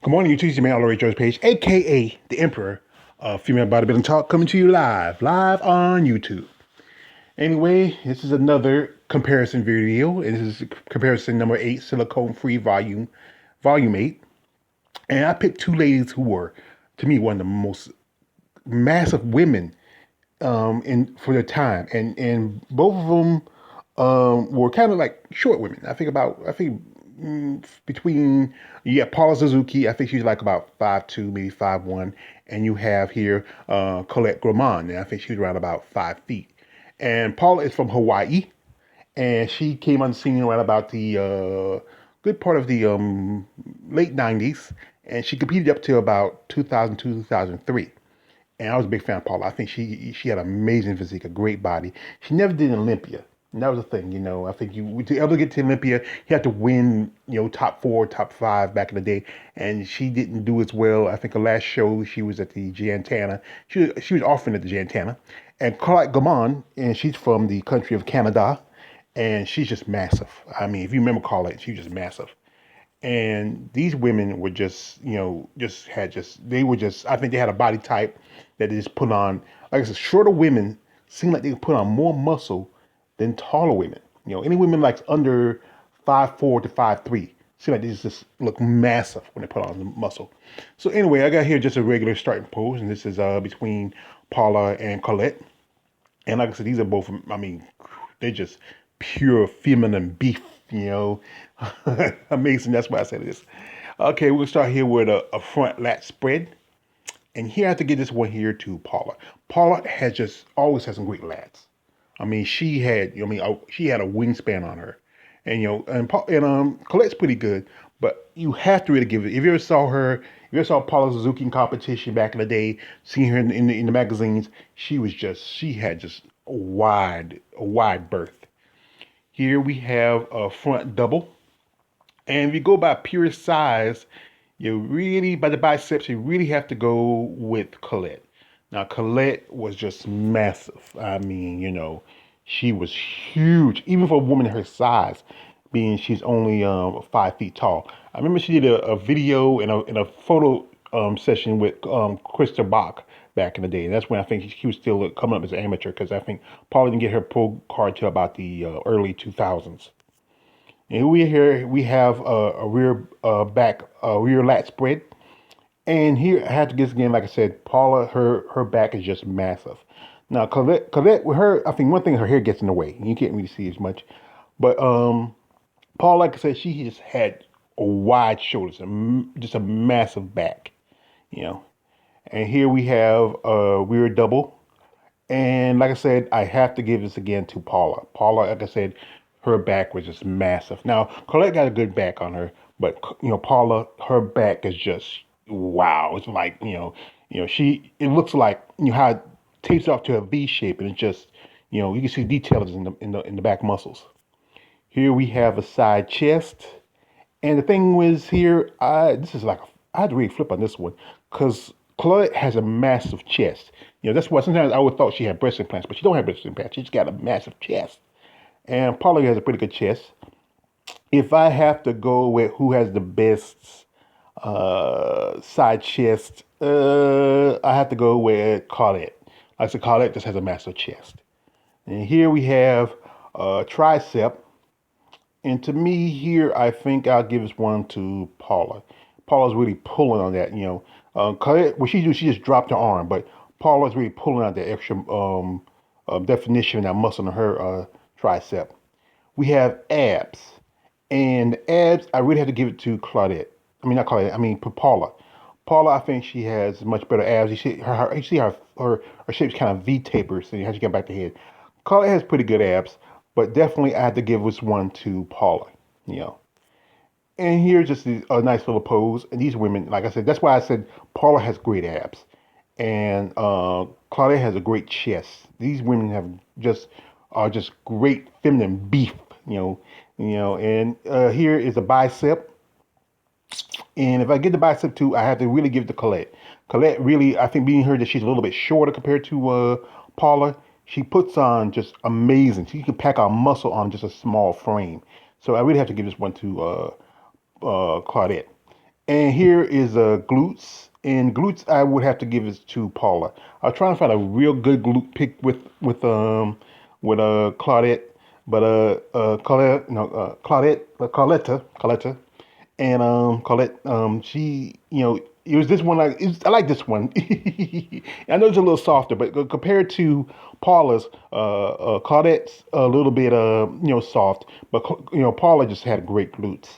Good morning, YouTube. It's your man, All Joe's page, aka the Emperor of Female Bodybuilding Talk, coming to you live on YouTube. Anyway, this is another comparison video. This is comparison number 8, silicone free volume 8. And I picked two ladies who were, to me, one of the most massive women in for their time, and both of them were kind of like short women. I think between Paula Suzuki, I think she's like about 5'2", maybe 5'1", and you have here Colette Guimond, and I think she's around about 5 feet. And Paula is from Hawaii, and she came on the scene around about the good part of the late '90s, and she competed up to about 2002, 2003. And I was a big fan of Paula. I think she had an amazing physique, a great body. She never did Olympia. And that was the thing, you know. I think to ever get to Olympia, you had to win, you know, top 4, top 5 back in the day. And she didn't do as well. I think her last show, she was at the Giantana. She was often at the Giantana. And Colette Guimond, and she's from the country of Canada, and she's just massive. I mean, if you remember Colette, she was just massive. And these women were just, you know, they were just, I think they had a body type that they just put on, like I said, shorter women seem like they put on more muscle than taller women. You know, any women like under 5'4" to 5'3" seem like they just look massive when they put on the muscle. So anyway, I got here just a regular starting pose, and this is between Paula and Colette. And like I said, these are both, I mean, they're just pure feminine beef, you know. Amazing. That's why I said this. Okay, we'll start here with a front lat spread. And here I have to give this one here to Paula. Paula has just always had some great lats. I mean, she had a wingspan on her. And, you know, and Colette's pretty good, but you have to really give it. If you ever saw her, if you ever saw Paula Suzuki in competition back in the day, seeing her in the magazines, she had just a wide berth. Here we have a front double. And if you go by pure size, by the biceps, you really have to go with Colette. Now, Colette was just massive. I mean, you know, she was huge, even for a woman her size, being she's only 5 feet tall. I remember she did a video and a photo session with Krista Bach back in the day. And that's when I think she was still coming up as an amateur, because I think Paula didn't get her pro card till about the early 2000s. And we have a rear lat spread. And here I have to get again, like I said, Paula, her back is just massive. Now Colette with her, I think one thing, her hair gets in the way. You can't really see as much. But Paula, like I said, she just had a wide shoulders, just a massive back, you know. And here we have a rear double. And like I said, I have to give this again to Paula. Paula, like I said, her back was just massive. Now, Colette got a good back on her, but you know, Paula, her back is just wow. It's like, it looks like, you know, how it tapes off to a V shape, and it just, you know, you can see details in the back muscles. Here we have a side chest. And the thing was here, I had to really flip on this one, because Colette has a massive chest. You know, that's why sometimes I always thought she had breast implants, but she don't have breast implants. She just got a massive chest. And Paula has a pretty good chest. If I have to go with who has the best side chest, I have to go with Colette. Like I said, Colette just has a massive chest. And here we have tricep. And to me here, I think I'll give this one to Paula. Paula's really pulling on that, you know. Colette, what she do, she just dropped her arm, but Paula's really pulling out that extra definition and that muscle in her tricep. We have abs. And the abs, I really have to give it to Claudette. I mean, not Claudette, I mean Paula. Paula, I think she has much better abs. You see her shape's kind of V-taper, so you have to get back the head. Claudette has pretty good abs, but definitely I have to give this one to Paula, you know. And here's just a nice little pose. And these women, like I said, that's why I said Paula has great abs. And Claudia has a great chest. These women are just great feminine beef, And here is a bicep. And if I get the bicep too, I have to really give it to Colette. Colette really, I think, being her that she's a little bit shorter compared to Paula, she puts on just amazing. She can pack on muscle on just a small frame. So I really have to give this one to Claudette. And here is glutes. And glutes, I would have to give it to Paula. I was trying to find a real good glute pick with Claudette, but Colette, no, Coletta, and Colette, she, it was this one. I like this one. I know it's a little softer, but compared to Paula's, Claudette's a little bit, soft, but Paula just had great glutes.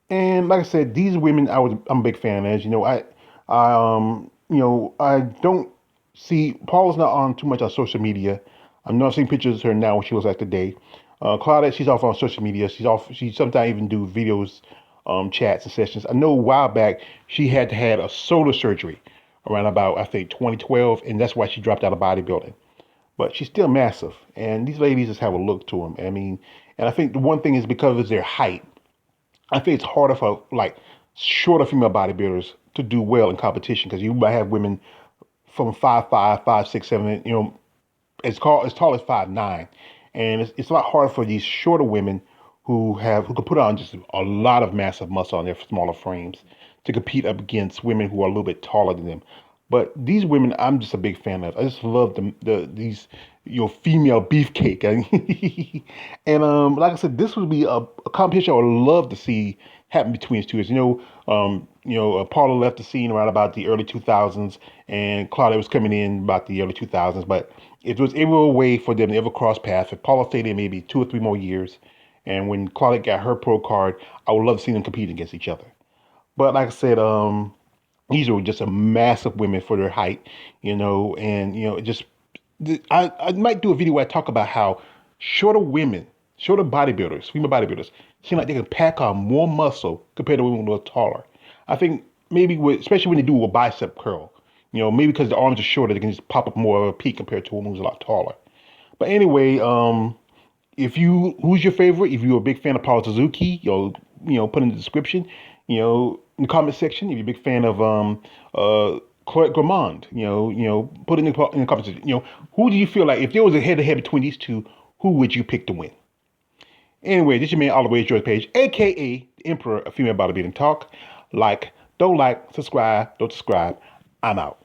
And like I said, these women, I'm a big fan of. As you know, I don't see Paula's not on too much on social media. I'm not seeing pictures of her now when she was like today. Claudette, she's off on social media. She's off. She sometimes even do videos, chats and sessions. I know a while back she had a shoulder surgery around about I think 2012, and that's why she dropped out of bodybuilding. But she's still massive, and these ladies just have a look to them. I mean, and I think the one thing is because of their height. I think it's harder for like shorter female bodybuilders to do well in competition because you might have women from 5'5", 5'6", 7", as tall as 5'9", and it's a lot harder for these shorter women who can put on just a lot of massive muscle on their smaller frames to compete up against women who are a little bit taller than them. But these women, I'm just a big fan of. I just love these female beefcake. And like I said, this would be a competition I would love to see happen between these two. As Paula left the scene around about the early 2000s, and Claudia was coming in about the early 2000s. But if there was ever a way for them to ever cross paths, if Paula stayed in maybe 2 or 3 more years, and when Claudia got her pro card, I would love to see them compete against each other. But like I said, these are just a massive women for their height, and just I might do a video where I talk about how shorter women, shorter bodybuilders, female bodybuilders, seem like they can pack on more muscle compared to women who are taller. I think maybe especially when they do a bicep curl, maybe because the arms are shorter, they can just pop up more of a peak compared to a woman who's a lot taller. But anyway, who's your favorite? If you're a big fan of Paula Suzuki, put in the description, in the comment section. If you're a big fan of Colette Guimond, put it in the comment section. Who do you feel like if there was a head-to-head between these two, who would you pick to win? Anyway, this is your man all the way George Page, aka the Emperor of Female Bodybuilding Talk. Like, don't like, subscribe, don't subscribe. I'm out.